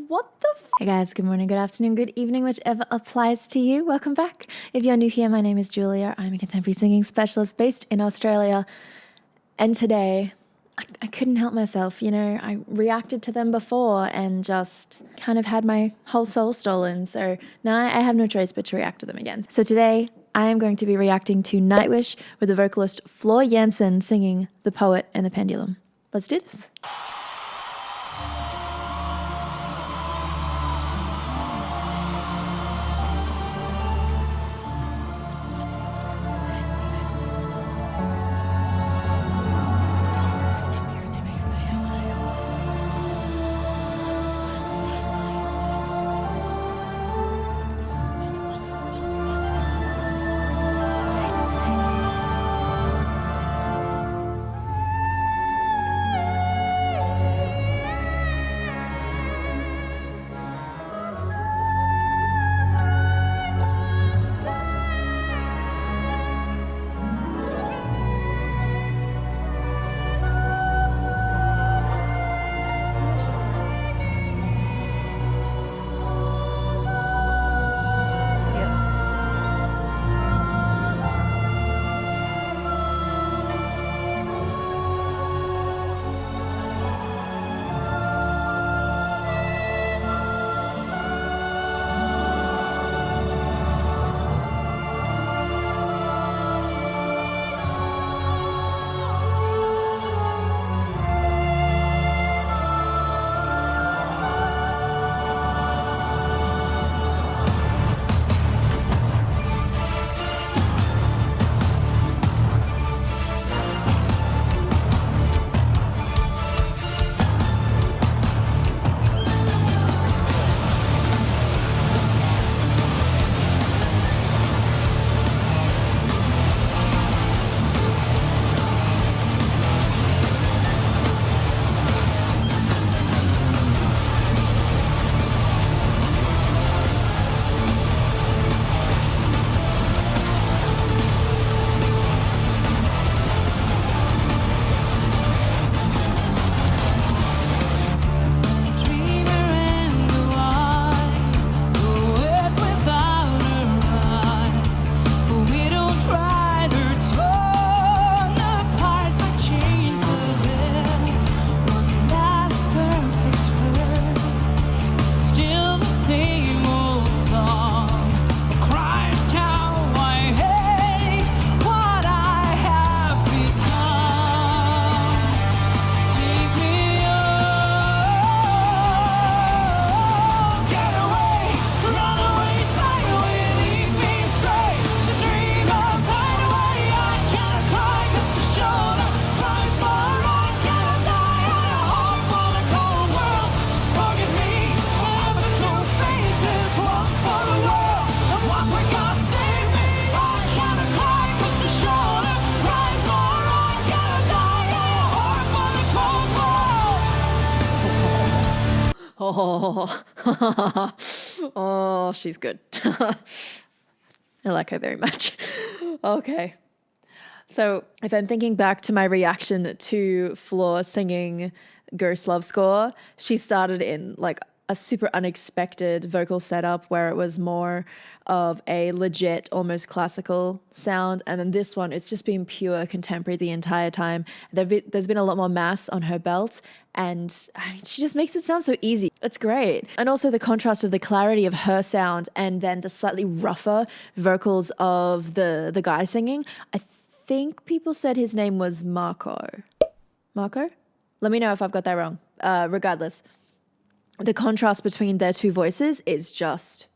What the f— Hey guys, good morning, good afternoon, good evening, whichever applies to you. Welcome back. If you're new here, my name is Julia. I'm a contemporary singing specialist based in Australia. And today, I couldn't help myself. You know, I reacted to them before and just kind of had my whole soul stolen. So now I have no choice but to react to them again. So today, I am going to be reacting to Nightwish with the vocalist Floor Jansen singing The Poet and the Pendulum. Let's do this. Oh, she's good. I like her very much. Okay. So if I'm thinking back to my reaction to Floor singing Ghost Love Score, she started in like a super unexpected vocal setup where it was more of a legit, almost classical sound. And then this one, it's just been pure contemporary the entire time. There's been a lot more mass on her belt, and she just makes it sound so easy. It's great. And also the contrast of the clarity of her sound and then the slightly rougher vocals of the guy singing. I think people said his name was Marco. Marco? Let me know if I've got that wrong. Regardless, the contrast between their two voices is just,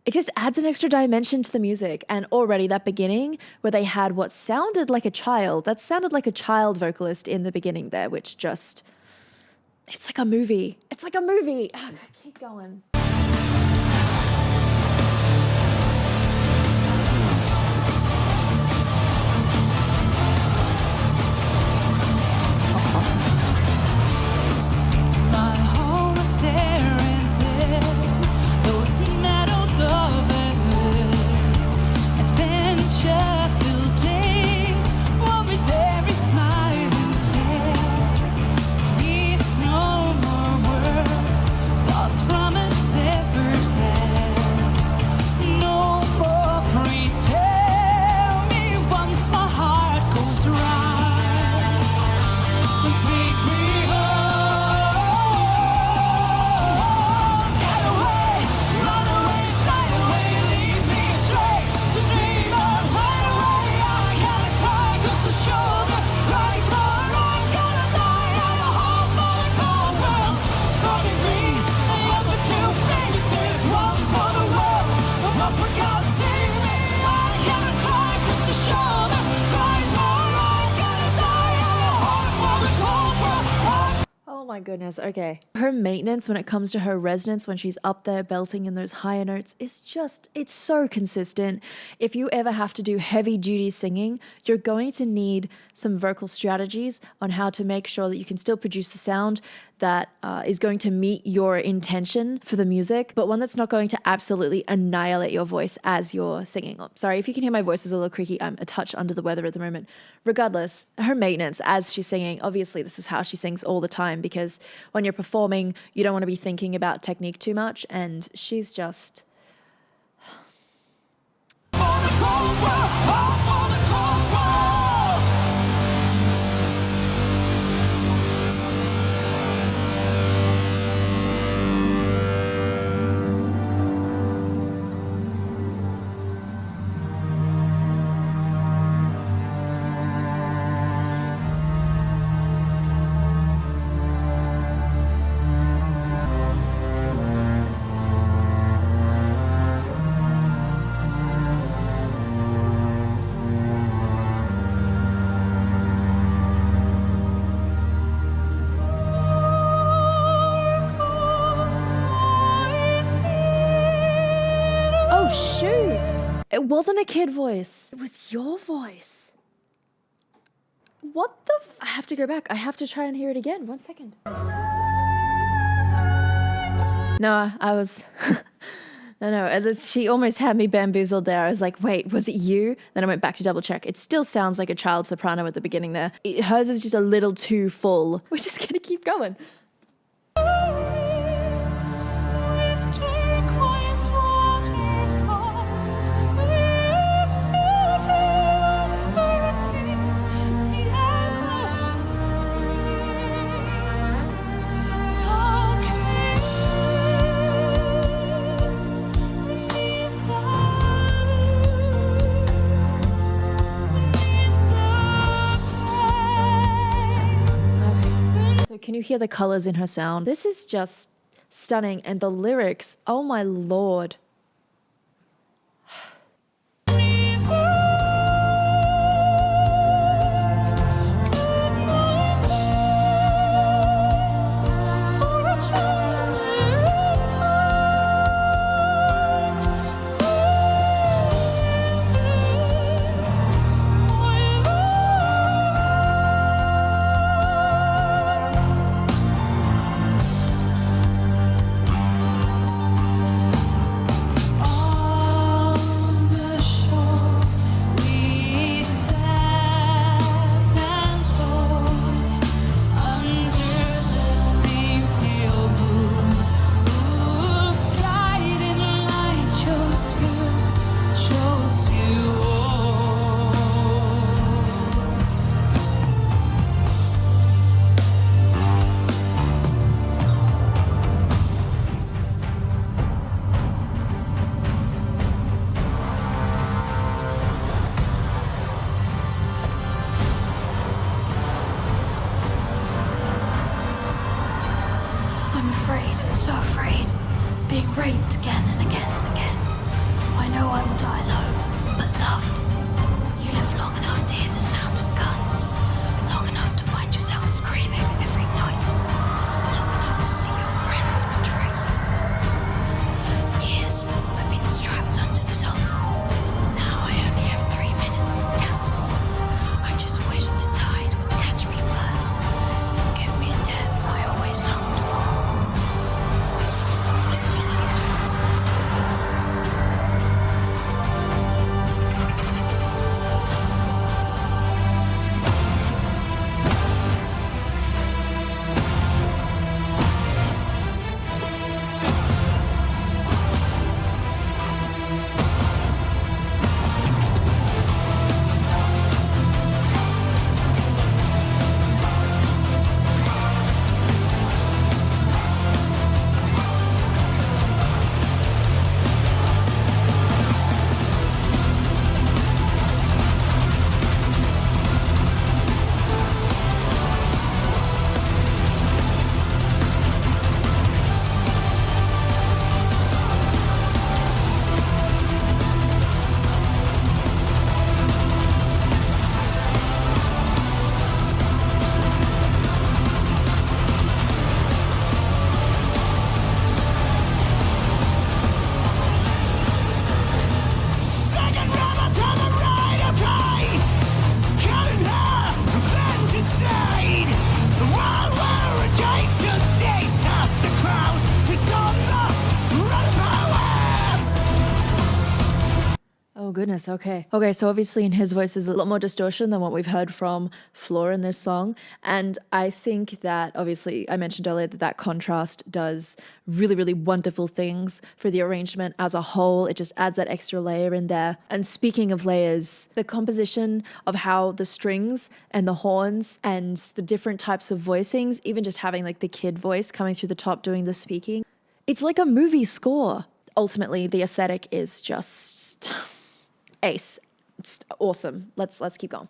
it just adds an extra dimension to the music. And already that beginning where they had what sounded like a child, that sounded like a child vocalist in the beginning there, which just, it's like a movie. It's like a movie. Oh, keep going. Fall goodness. Okay. Her maintenance when it comes to her resonance, when she's up there belting in those higher notes, it's so consistent. If you ever have to do heavy duty singing, you're going to need some vocal strategies on how to make sure that you can still produce the sound that is going to meet your intention for the music, but one that's not going to absolutely annihilate your voice as you're singing. Oh, sorry if you can hear my voice is a little creaky. I'm a touch under the weather at the moment. Regardless, her maintenance as she's singing, obviously this is how she sings all the time, because when you're performing, you don't want to be thinking about technique too much, and she's just... It wasn't a kid voice. It was your voice. What the I have to go back. I have to try and hear it again. 1 second. No, I was... No, she almost had me bamboozled there. I was like, wait, was it you? Then I went back to double check. It still sounds like a child soprano at the beginning there. Hers is just a little too full. We're just gonna keep going. Can you hear the colors in her sound? This is just stunning. And the lyrics, oh my Lord. So afraid, being raped again and again and again. I know I will die alone, but loved. You live long enough to hear the sound of guns, long enough to find yourself screaming every night, long enough to see your friends betray you. For years, I've been strapped onto this altar. Now I only have 3 minutes counting. I just wish the tide would catch me first and give me a death I always longed for. goodness. Okay. Okay. So obviously in his voice is a lot more distortion than what we've heard from Floor in this song. And I think that obviously I mentioned earlier that contrast does really, really wonderful things for the arrangement as a whole. It just adds that extra layer in there. And speaking of layers, the composition of how the strings and the horns and the different types of voicings, even just having like the kid voice coming through the top doing the speaking, it's like a movie score. Ultimately, the aesthetic is just ace. It's awesome. Let's keep going.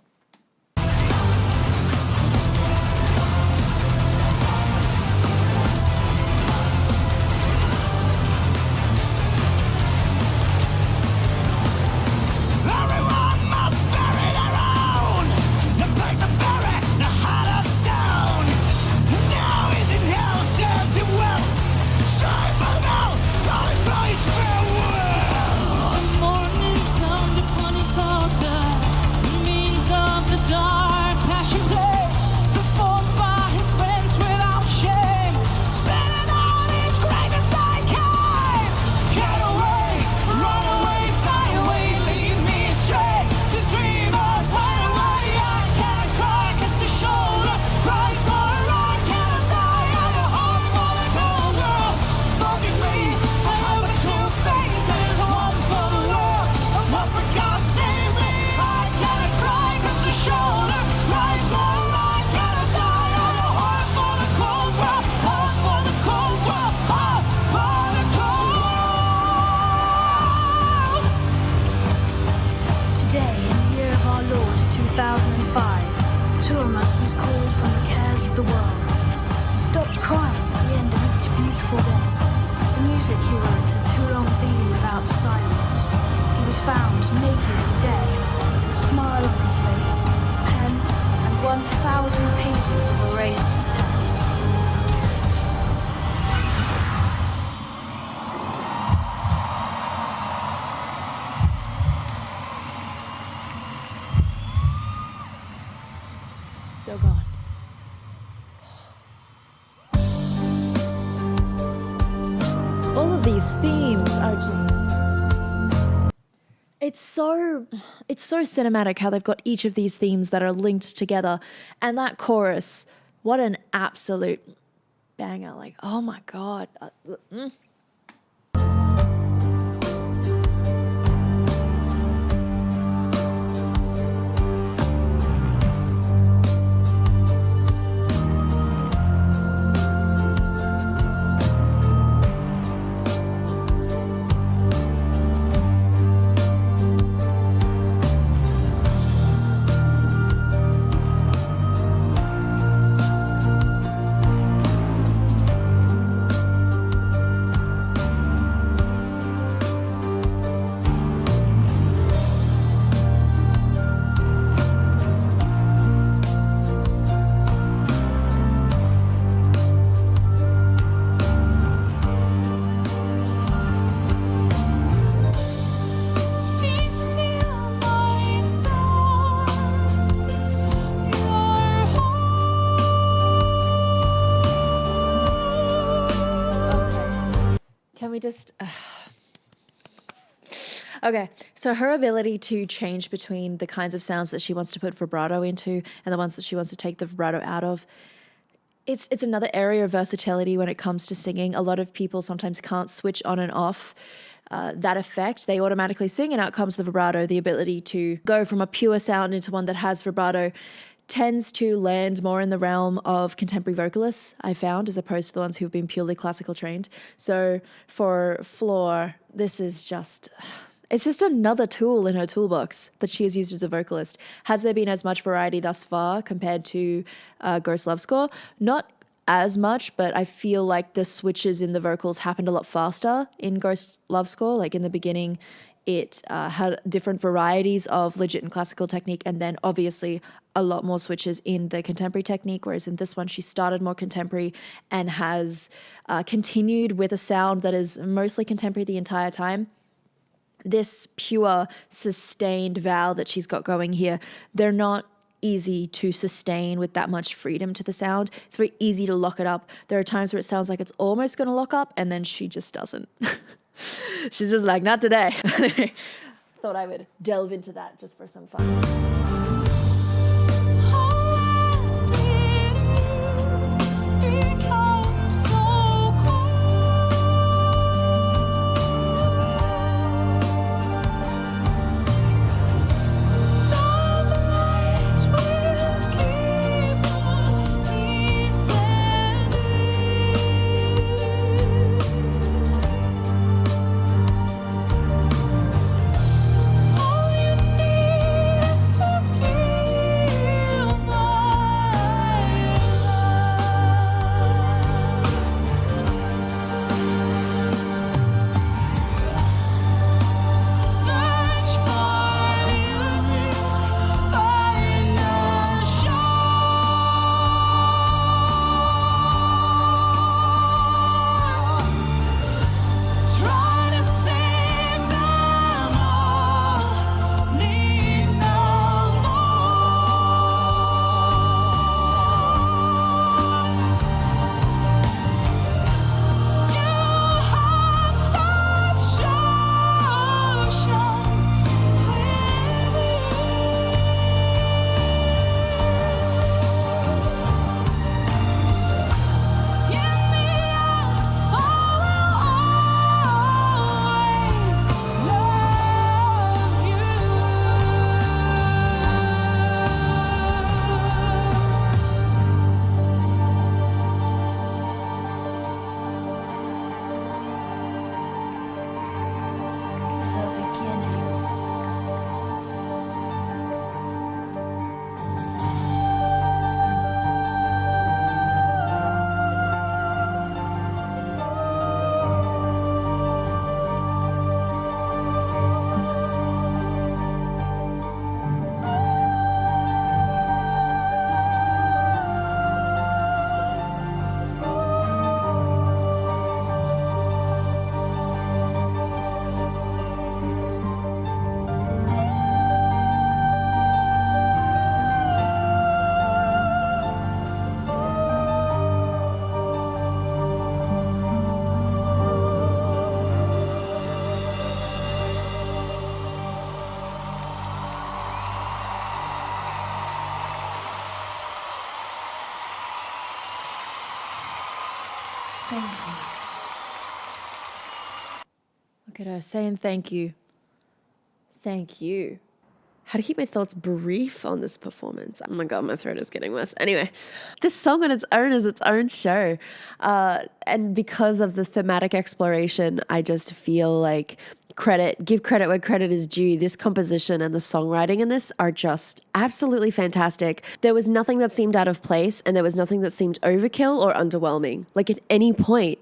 Still going. All of these themes are just... It's so cinematic how they've got each of these themes that are linked together. And that chorus, what an absolute banger. Like, oh my God. Okay, so her ability to change between the kinds of sounds that she wants to put vibrato into and the ones that she wants to take the vibrato out of, it's another area of versatility when it comes to singing. A lot of people sometimes can't switch on and off that effect. They automatically sing and out comes the vibrato. The ability to go from a pure sound into one that has vibrato tends to land more in the realm of contemporary vocalists, I found, as opposed to the ones who've been purely classical trained. So for Floor, this is just... It's just another tool in her toolbox that she has used as a vocalist. Has there been as much variety thus far compared to Ghost Love Score? Not as much, but I feel like the switches in the vocals happened a lot faster in Ghost Love Score. Like in the beginning, it had different varieties of legit and classical technique, and then obviously a lot more switches in the contemporary technique, whereas in this one she started more contemporary and has continued with a sound that is mostly contemporary the entire time. This pure, sustained vowel that she's got going here, they're not easy to sustain with that much freedom to the sound. It's very easy to lock it up. There are times where it sounds like it's almost going to lock up, and then she just doesn't. She's just like, not today. Thought thought I would delve into that just for some fun. Thank you. Look at her saying thank you. Thank you. How to keep my thoughts brief on this performance. Oh my God, my throat is getting worse. Anyway, this song on its own is its own show. And because of the thematic exploration, I just feel like give credit where credit is due. This composition and the songwriting in this are just absolutely fantastic. There was nothing that seemed out of place, and there was nothing that seemed overkill or underwhelming. Like at any point.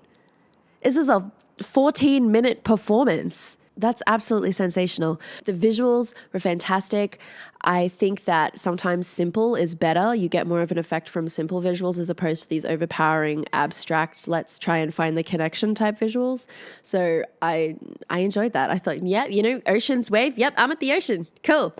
This is a 14-minute performance. That's absolutely sensational. The visuals were fantastic. I think that sometimes simple is better. You get more of an effect from simple visuals as opposed to these overpowering, abstract, let's try and find the connection type visuals. So I enjoyed that. I thought, yeah, oceans, wave. Yep, I'm at the ocean. Cool.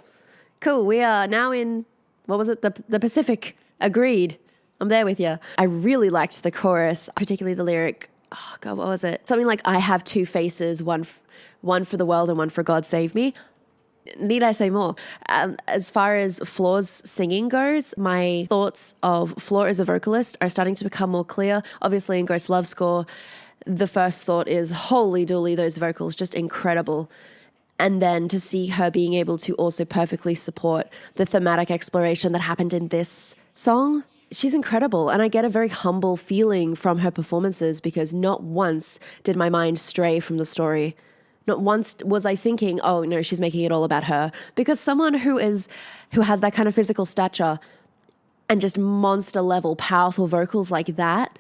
We are now in, what was it? The Pacific. Agreed. I'm there with you. I really liked the chorus, particularly the lyric. Oh God, what was it? Something like, I have two faces, one for the world and one for God save me. Need I say more? As far as Floor's singing goes, my thoughts of Floor as a vocalist are starting to become more clear. Obviously in Ghost Love Score, the first thought is, holy dooly, those vocals, just incredible. And then to see her being able to also perfectly support the thematic exploration that happened in this song, she's incredible. And I get a very humble feeling from her performances because not once did my mind stray from the story. Not once was I thinking, oh no, she's making it all about her. Because someone who has that kind of physical stature and just monster level powerful vocals like that,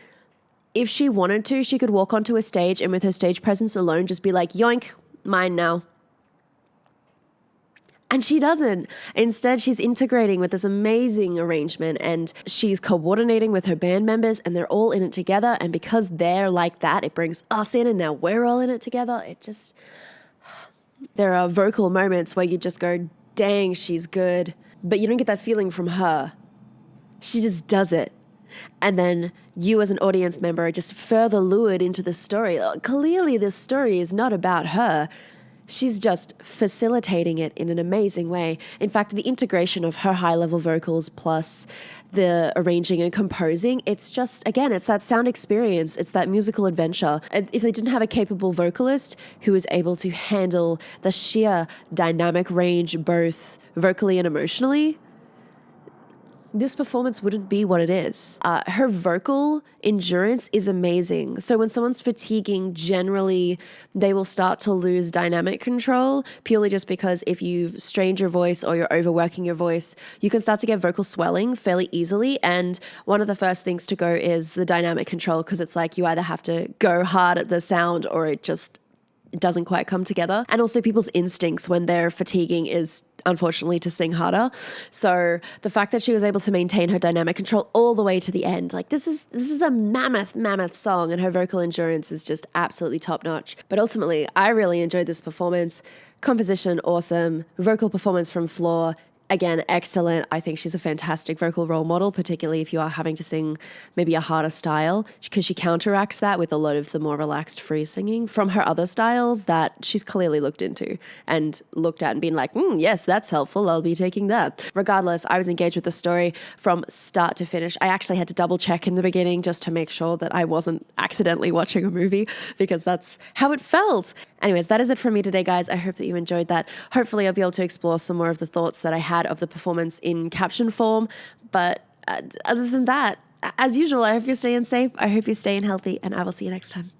if she wanted to, she could walk onto a stage and with her stage presence alone just be like, yoink, mine now. And she doesn't. Instead, she's integrating with this amazing arrangement and she's coordinating with her band members and they're all in it together. And because they're like that, it brings us in and now we're all in it together. There are vocal moments where you just go, dang, she's good. But you don't get that feeling from her. She just does it. And then you as an audience member are just further lured into the story. Clearly, this story is not about her. she's just facilitating it in an amazing way. In fact, the integration of her high-level vocals plus the arranging and composing, it's just, again, it's that sound experience. It's that musical adventure. And if they didn't have a capable vocalist who was able to handle the sheer dynamic range, both vocally and emotionally, this performance wouldn't be what it is. Her vocal endurance is amazing. So when someone's fatiguing, generally they will start to lose dynamic control purely just because if you've strained your voice or you're overworking your voice, you can start to get vocal swelling fairly easily. And one of the first things to go is the dynamic control, because it's like you either have to go hard at the sound or it doesn't quite come together. And also people's instincts when they're fatiguing is unfortunately to sing harder. So the fact that she was able to maintain her dynamic control all the way to the end, like this is a mammoth song, and her vocal endurance is just absolutely top notch. But ultimately, I really enjoyed this performance. Composition, awesome. Vocal performance from Floor, again, excellent. I think she's a fantastic vocal role model, particularly if you are having to sing maybe a harder style, because she counteracts that with a lot of the more relaxed free singing from her other styles that she's clearly looked into and looked at and been like, yes, that's helpful. I'll be taking that. Regardless, I was engaged with the story from start to finish. I actually had to double check in the beginning just to make sure that I wasn't accidentally watching a movie, because that's how it felt. Anyways, that is it from me today, guys. I hope that you enjoyed that. Hopefully I'll be able to explore some more of the thoughts that I had of the performance in caption form. But other than that, as usual, I hope you're staying safe. I hope you're staying healthy, and I will see you next time.